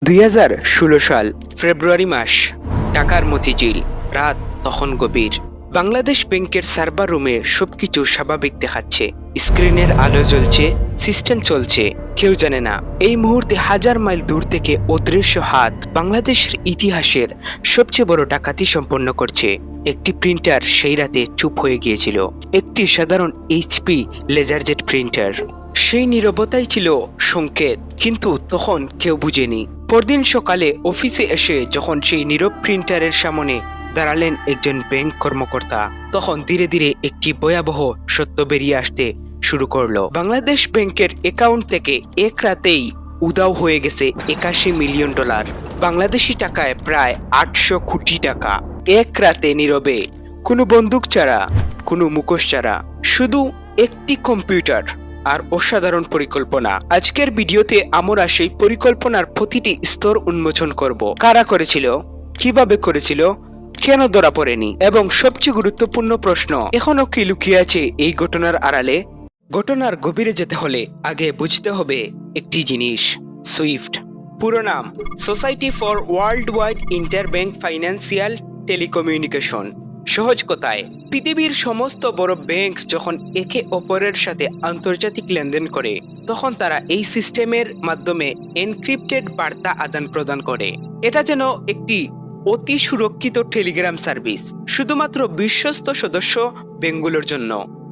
2016 সাল ফেব্রুয়ারি মাস, ঢাকার মতিঝিল। রাত তখন গভীর। বাংলাদেশ ব্যাংকের সার্ভার রুমে সবকিছু স্বাভাবিক দেখাচ্ছে। স্ক্রিনের আলো জ্বলছে, সিস্টেম চলছে। কেউ জানে না এই মুহূর্তে হাজার মাইল দূর থেকে অদৃশ্য হাত বাংলাদেশের ইতিহাসের সবচেয়ে বড় ডাকাতি সম্পন্ন করছে। একটি প্রিন্টার সেই রাতে চুপ হয়ে গিয়েছিল, একটি সাধারণ এইচপি লেজারজেট প্রিন্টার। সেই নীরবতাই ছিল সংকেত, কিন্তু তখন কেউ বুঝেনি। পরদিন সকালে অফিসে এসে যখন সেই নীরব প্রিন্টারের সামনে দাঁড়ালেন একজন ব্যাংক কর্মকর্তা, তখন ধীরে ধীরে একটি ভয়াবহ সত্য বেরিয়ে আসতে শুরু করলো। বাংলাদেশ ব্যাংকের অ্যাকাউন্ট থেকে এক রাতেই উধাও হয়ে গেছে 81 মিলিয়ন ডলার, বাংলাদেশি টাকায় প্রায় 800 কোটি টাকা। এক রাতে নীরবে, কোনো বন্দুক ছাড়া, কোনো মুখোশ ছাড়া, শুধু একটি কম্পিউটার আর অসাধারণ পরিকল্পনা। আজকের ভিডিওতে আমরা সেই পরিকল্পনার প্রতিটি স্তর উন্মোচন করব। কারা করেছিল, কিভাবে করেছিল, কেন ধরা পড়েনি, এবং সবচেয়ে গুরুত্বপূর্ণ প্রশ্ন, এখনো কি লুকিয়ে আছে এই ঘটনার আড়ালে। ঘটনার গভীরে যেতে হলে আগে বুঝতে হবে একটি জিনিস। সুইফট, পুরো নাম society for world wide interbank financial telecommunication. সহজ কথায়, পৃথিবীর সমস্ত বড় ব্যাংক যখন একে অপরের সাথে আন্তর্জাতিক লেনদেন করে, তখন তারা এই সিস্টেমের মাধ্যমে এনক্রিপ্টেড বার্তা আদান প্রদান করে। এটা যেন একটি অতি সুরক্ষিত টেলিগ্রাম সার্ভিস, শুধুমাত্র বিশ্বস্ত সদস্য ব্যাংকগুলোর জন্য।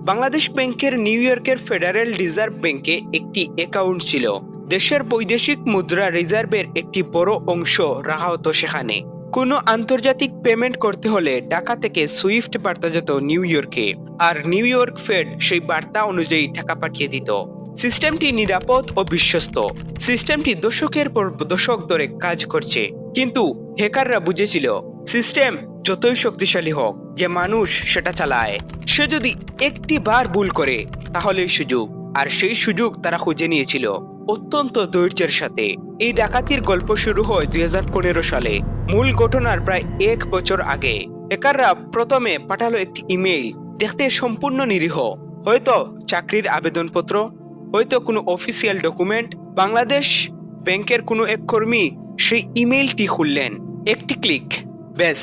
বাংলাদেশ ব্যাংকের নিউ ইয়র্কের ফেডারেল রিজার্ভ ব্যাংকে একটি অ্যাকাউন্ট ছিল। দেশের বৈদেশিক মুদ্রা রিজার্ভের একটি বড় অংশ রাখা হতো সেখানে। কোনো আন্তর্জাতিক পেমেন্ট করতে হলে ঢাকা থেকে সুইফট বার্তা যেত নিউ ইয়র্কে, আর নিউ ইয়র্ক ফেড সেই বার্তা অনুযায়ী টাকা পাঠিয়ে দিত। সিস্টেমটি নিরাপদ ও বিশ্বস্ত। সিস্টেমটি দশকের পর দশক ধরে কাজ করছে, কিন্তু হ্যাকাররা বুঝেছিল সিস্টেম যতই শক্তিশালী হোক, যে মানুষ সেটা চালায়, সে যদি একটি বার ভুল করে তাহলেই সুযোগ। আর সেই সুযোগ তারা খুঁজে নিয়েছিল অত্যন্ত ধৈর্যের সাথে। এই ডাকাতির গল্প শুরু হয় 2015 সালে, মূল ঘটনার প্রায় 1 বছর আগে। হ্যাকাররা প্রথমে পাঠালো একটি ইমেইল, দেখতে সম্পূর্ণ নিরীহ, হয়তো চাকরির আবেদনপত্র, হয়তো কোনো অফিসিয়াল ডকুমেন্ট। বাংলাদেশ ব্যাংকের কোনো এক কর্মী সেই ইমেইলটি খুললেন, একটি ক্লিক, ব্যাস।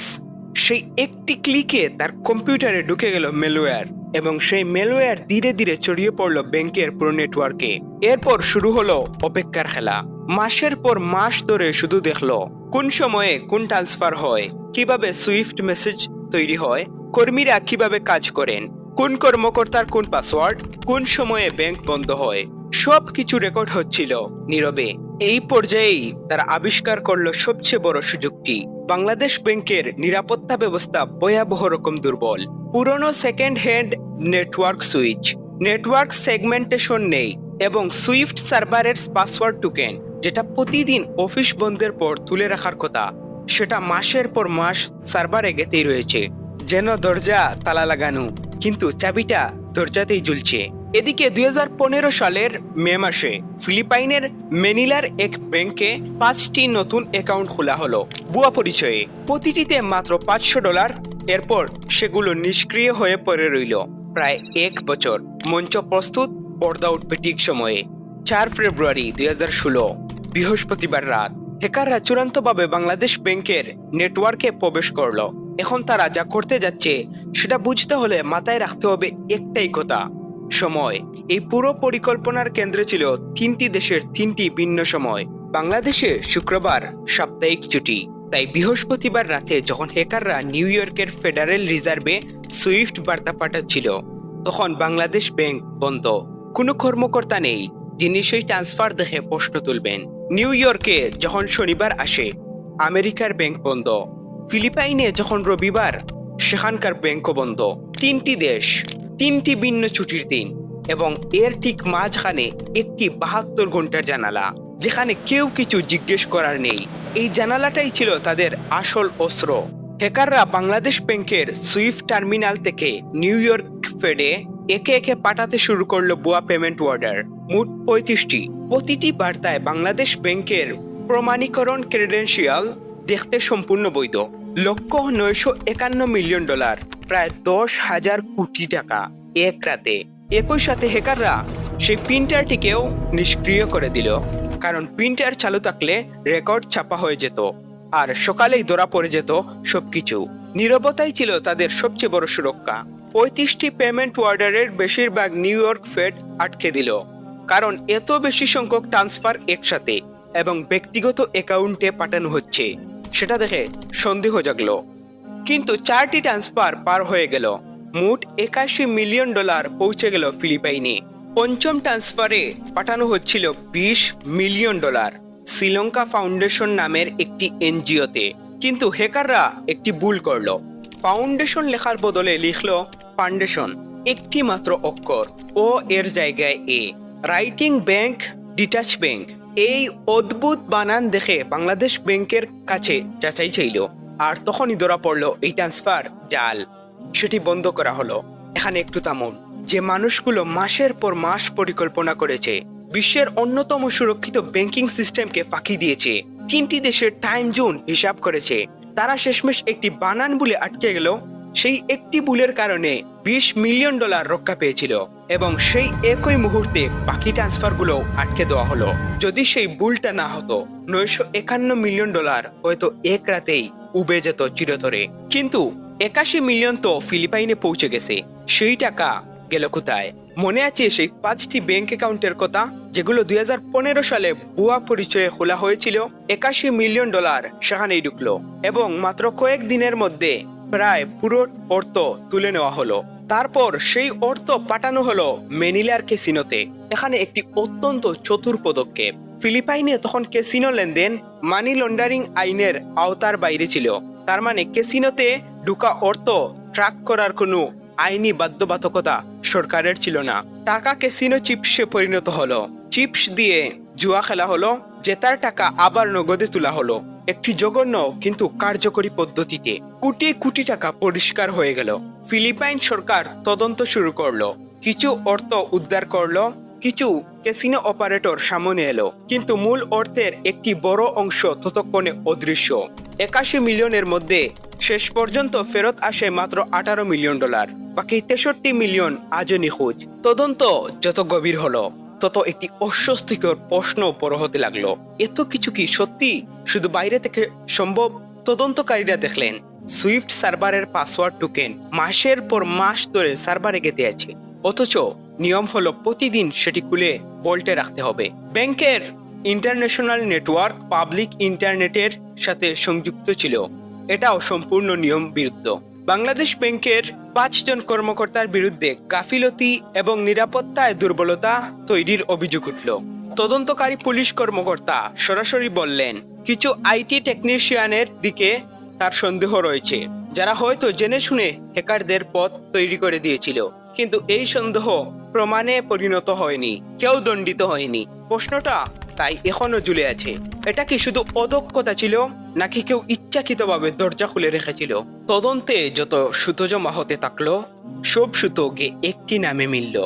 সেই একটি ক্লিকে তার কম্পিউটারে ঢুকে গেল ম্যালওয়্যার, এবং সেই ম্যালওয়্যার ধীরে ধীরে ছড়িয়ে পড়ল ব্যাংকের পুরো নেটওয়ার্কে। এরপর শুরু হলো অপেক্ষার খেলা। মাসের পর মাস ধরে শুধু দেখলো কোন সময়ে কোন ট্রান্সফার হয়, কিভাবে সুইফট মেসেজ তৈরি হয়, কর্মীরা কিভাবে কাজ করেন, কোন কর্মকর্তার কোন পাসওয়ার্ড, কোন সময়ে ব্যাংক বন্ধ হয়, সব কিছু রেকর্ড হচ্ছিল নীরবে। এই পর্যায়েই তারা আবিষ্কার করলো সবচেয়ে বড় সুযোগটি। বাংলাদেশ ব্যাংকের নিরাপত্তা ব্যবস্থা ভয়াবহ রকম দুর্বল। পুরনো second hand network switch, network segmentation নেই, এবং সুইফট সার্ভারের পাসওয়ার্ড টোকেন, যেটা প্রতিদিন অফিস বন্ধের পর তুলে রাখার কথা, সেটা মাসের পর মাস সার্ভারে গেতেই রয়েছে, যেন দরজা তালা লাগানো, কিন্তু চাবিটা দরজাতেই ঝুলছে। এদিকে 2015 সালের মে মাসে ফিলিপাইনের ম্যানিলার এক ব্যাংকে 5টি নতুন অ্যাকাউন্ট খোলা হলো ভুয়া পরিচয়ে, প্রতিটিতে মাত্র $500। এরপর সেগুলো নিষ্ক্রিয় হয়ে পড়ে রইল প্রায় 1 বছর। মঞ্চ প্রস্তুত, পর্দা উঠবে ঠিক সময়ে। 4 ফেব্রুয়ারি 2016, বৃহস্পতিবার রাত, হ্যাকাররা চূড়ান্তভাবে বাংলাদেশ ব্যাংকের নেটওয়ার্কে প্রবেশ করলো। এখন তারা যা করতে যাচ্ছে সেটা বুঝতে হলে মাথায় রাখতে হবে একটাই কথা, সময়। এই পুরো পরিকল্পনার কেন্দ্রে ছিল 3টি দেশের 3টি ভিন্ন সময়। বাংলাদেশে শুক্রবার সাপ্তাহিক ছুটি, তাই বৃহস্পতিবার রাতে যখন হ্যাকাররা নিউ ইয়র্কের ফেডারেল রিজার্ভে সুইফট বার্তা পাঠাচ্ছিল, তখন বাংলাদেশ ব্যাংক বন্ধ। কোনো কর্মকর্তা নেই যিনি সেই ট্রান্সফার দেখে প্রশ্ন তুলবেন। নিউ ইয়র্কে যখন শনিবার আসে, আমেরিকার ব্যাংক বন্ধ। ফিলিপাইনে যখন রবিবার, সেখানকার ব্যাংকও বন্ধ। 3টি দেশ, 3টি ভিন্ন ছুটির দিন, এবং এর ঠিক মাঝখানে একটি 72 ঘন্টার জানালা, যেখানে কেউ কিছু জিজ্ঞেস করার নেই। এই জানালাটাই ছিল তাদের আসল অস্ত্র। হ্যাকাররা বাংলাদেশ ব্যাংকের সুইফট টার্মিনাল থেকে নিউ ইয়র্ক ফেডে একে একে পাঠাতে শুরু করলো ভুয়া পেমেন্ট অর্ডার, মোট 35টি। প্রতিটি বার্তায় বাংলাদেশ ব্যাংকের প্রমাণীকরণ ক্রেডেনশিয়াল, দেখতে সম্পূর্ণ বৈধ। লক্ষ্য $951 মিলিয়ন, প্রায় 10,000 কোটি টাকা এক রাতে। একই সাথে হ্যাকাররা সেই প্রিন্টারটিকেও নিষ্ক্রিয় করে দিল, কারণ প্রিন্টার চালু থাকলে রেকর্ড ছাপা হয়ে যেত আর সকালেই ধরা পড়ে যেত সবকিছু। নীরবতাই ছিল তাদের সবচেয়ে বড় সুরক্ষা। 35টি পেমেন্ট অর্ডারের বেশিরভাগ নিউ ইয়র্ক ফেড আটকে দিল, কারণ এত বেশি সংখ্যক ট্রান্সফার একসাথে এবং ব্যক্তিগত অ্যাকাউন্টে পাঠানো হচ্ছে সেটা দেখে সন্দেহ জাগলো। কিন্তু 4টি ট্রান্সফার পার হয়ে গেল, মোট $81 মিলিয়ন পৌঁছে গেল ফিলিপাইনে। পঞ্চম ট্রান্সফারে পাঠানো হচ্ছিল $20 মিলিয়ন শ্রীলঙ্কা ফাউন্ডেশন নামের একটি এনজিওতে। কিন্তু হ্যাকাররা একটি ভুল করল, ফাউন্ডেশন লেখার বদলে লিখলো ফাউন্ডেশন, একটি মাত্র অক্ষর, ও এর জায়গায় এ। Writing bank, detach bank. এই অদ্ভুত বানান দেখে বাংলাদেশ ব্যাংকের কাছে যাচাই চাইল, আর তখনই ধরা পড়লো এই ট্রান্সফার জাল। সেটি বন্ধ করা হলো। এখানে একটু থামুন। যে মানুষগুলো মাসের পর মাস পরিকল্পনা করেছে, বিশ্বের অন্যতম সুরক্ষিত ব্যাংকিং সিস্টেমকে ফাঁকি দিয়েছে, 3টি দেশের টাইম জোন হিসাব করেছে, তারা শেষমেশ একটি বানান ভুলে আটকে গেল। সেই একটি ভুলের কারণে $20 মিলিয়ন রক্ষা পেয়েছিল এবং সেই একই মুহূর্তে বাকি ট্রান্সফারগুলো আটকে দেওয়া হলো। যদি সেই ভুলটা না হতো, $951 মিলিয়ন হয়তো এক রাতেই উবে যেত চিরতরে। কিন্তু 81 মিলিয়ন তো ফিলিপাইনে পৌঁছে গেছে। সেই টাকা গেল কোথায়? মনে আছে সেই 5টি ব্যাংক অ্যাকাউন্টের কথা যেগুলো 2015 সালে ভুয়া পরিচয়ে খোলা হয়েছিল? $81 মিলিয়ন সেখানেই ঢুকলো এবং মাত্র কয়েক দিনের মধ্যে প্রায় পুরো অর্থ তুলে নেওয়া হলো। তারপর সেই অর্থ পাঠানো হলো ম্যানিলার ক্যাসিনোতে। এখানে একটি অত্যন্ত চতুর পদক্ষেপ। ফিলিপাইনে তখন ক্যাসিনো লেনদেন মানি লন্ডারিং আইনের আওতার বাইরে ছিল। তার মানে ক্যাসিনোতে ঢুকা অর্থ ট্র্যাক করার কোনো আইনি বাধ্যবাধকতা সরকারের ছিল না। টাকা ক্যাসিনো চিপসে পরিণত হলো। চিপস দিয়ে জুয়া খেলা হলো, জেতার টাকা আবার নগদে তোলা হলো। একটি জঘন্য কিন্তু কার্যকরী পদ্ধতিতে কোটি কোটি টাকা পরিষ্কার হয়ে গেল। ফিলিপাইন সরকার তদন্ত শুরু করলো, কিছু অর্থ উদ্ধার করলো, কিছু ক্যাসিনো অপারেটর সামনে এলো, কিন্তু মূল অর্থের একটি বড় অংশ ততক্ষণে অদৃশ্য। 81 মিলিয়নের মধ্যে শেষ পর্যন্ত ফেরত আসে মাত্র $18 মিলিয়ন। বাকি 63 মিলিয়ন আজও নিখোঁজ। তদন্ত যত গভীর হলো, তত একটি অস্বস্তিকর প্রশ্ন বড় হতে লাগলো। এত কিছু কি সত্যি শুধু বাইরে থেকে সম্ভব? তদন্তকারীরা দেখলেন সুইফট সার্ভারের পাসওয়ার্ড টোকেন মাসের পর মাস ধরে সার্ভারে গেঁথে আছে, অথচ নিয়ম হলো প্রতিদিন সেটি খুলে বল্টে রাখতে হবে। ব্যাংকের ইন্টারন্যাশনাল নেটওয়ার্ক পাবলিক ইন্টারনেটের সাথে সংযুক্ত ছিল, এটাও সম্পূর্ণ নিয়ম বিরুদ্ধ। বাংলাদেশ ব্যাংকের 5 জন কর্মকর্তার বিরুদ্ধে গাফিলতি এবং নিরাপত্তায় দুর্বলতা তৈরির অভিযোগ উঠল। তদন্তকারী পুলিশ কর্মকর্তা সরাসরি বললেন কিছু আইটি টেকনিশিয়ানের দিকে তার সন্দেহ রয়েছে, যারা হয়তো জেনে শুনে হ্যাকারদের পথ তৈরি করে দিয়েছিল। কিন্তু এই সন্দেহ প্রমাণে পরিণত হয়নি, কেউ দণ্ডিত হয়নি। প্রশ্নটা তাই এখনো ঝুলে আছে। এটা কি শুধু অদক্ষতা ছিল, নাকি কেউ ইচ্ছাকৃতভাবে দরজা খুলে রেখেছিল? তদন্তে যত সুতো জমা হতে থাকলো, সব সুতো গিয়ে একটি নামে মিলল,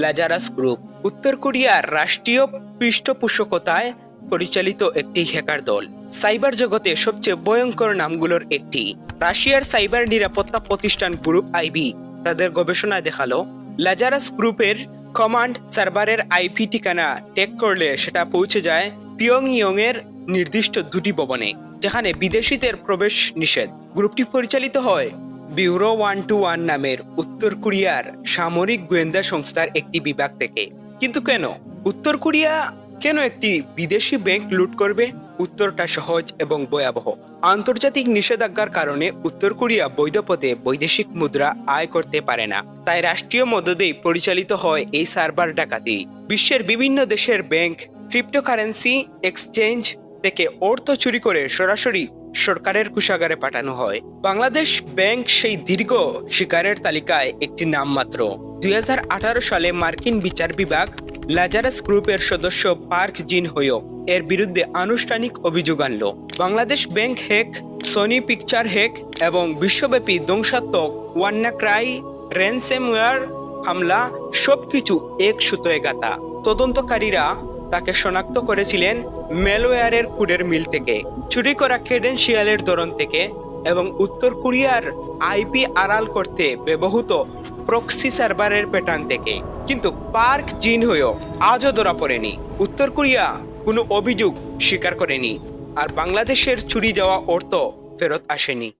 লাজারাস গ্রুপ। উত্তর কোরিয়ার রাষ্ট্রীয় পৃষ্ঠপোষকতায় পরিচালিত একটি হ্যাকার দল। সাইবার জগতে সবচেয়ে ভয়ঙ্কর নামগুলোর একটি। রাশিয়ার সাইবার নিরাপত্তা প্রতিষ্ঠান গ্রুপ আইবি তাদের গবেষণায় দেখালো লাজারাস গ্রুপের কমান্ড সার্ভারের আইপি ঠিকানা ট্যাগ করলে সেটা পৌঁছে যায় পিয়ংইয়ং এর নির্দিষ্ট 2টি ভবনে, যেখানে বিদেশিদের প্রবেশ নিষেধ। গ্রুপটি পরিচালিত হয় ব্যুরো 121 নামের উত্তর কোরিয়ার সামরিক গোয়েন্দা সংস্থার একটি বিভাগ থেকে। কিন্তু কেন উত্তর কোরিয়া কেন একটি বিদেশি ব্যাংক লুট করবে? উত্তরটা সহজ এবং ভয়াবহ। আন্তর্জাতিক নিষেধাজ্ঞার কারণে উত্তর কোরিয়া বৈধ পথে বৈদেশিক মুদ্রা আয় করতে পারে না, তাই রাষ্ট্রীয় মদদেই পরিচালিত হয় এই সার্ভার ডাকাতি। বিশ্বের বিভিন্ন দেশের ব্যাংক ক্রিপ্টোকারেন্সি এক্সচেঞ্জ থেকে অর্থ চুরি করে সরাসরি সরকারের কোষাগারে পাঠানো হয়। বাংলাদেশ ব্যাংক সেই দীর্ঘ শিকারের তালিকায় একটি নাম মাত্র। 2018 সালে মার্কিন বিচার বিভাগ লাজারাস গ্রুপের সদস্য পার্ক জিন হোয়ো এর বিরুদ্ধে আনুষ্ঠানিক অভিযোগ আনল। Bangladesh bank hack, Sony picture hack এবং বিশ্বব্যাপী ধ্বংসাত্মক ওয়ান্নাক্রাই র্যানসমওয়্যার হামলা সবকিছু এক সুতোয় গাঁথা। তদন্তকারীরা তাকে শনাক্ত করেছিলেন ম্যালওয়্যারের কোডের মিল থেকে, চুরি করা ক্রেডেনশিয়ালের ধরন থেকে এবং উত্তর কোরিয়ার আইপি আড়াল করতে ব্যবহৃত প্রক্সি সার্ভারের প্যাটার্ন থেকে। কিন্তু পার্ক জিন হোয়ো আজও ধরা পড়েনি। উত্তর কোরিয়া কোনো অভিযোগ স্বীকার করেনি আর বাংলাদেশের চুরি যাওয়া অর্থ ফেরত আসেনি।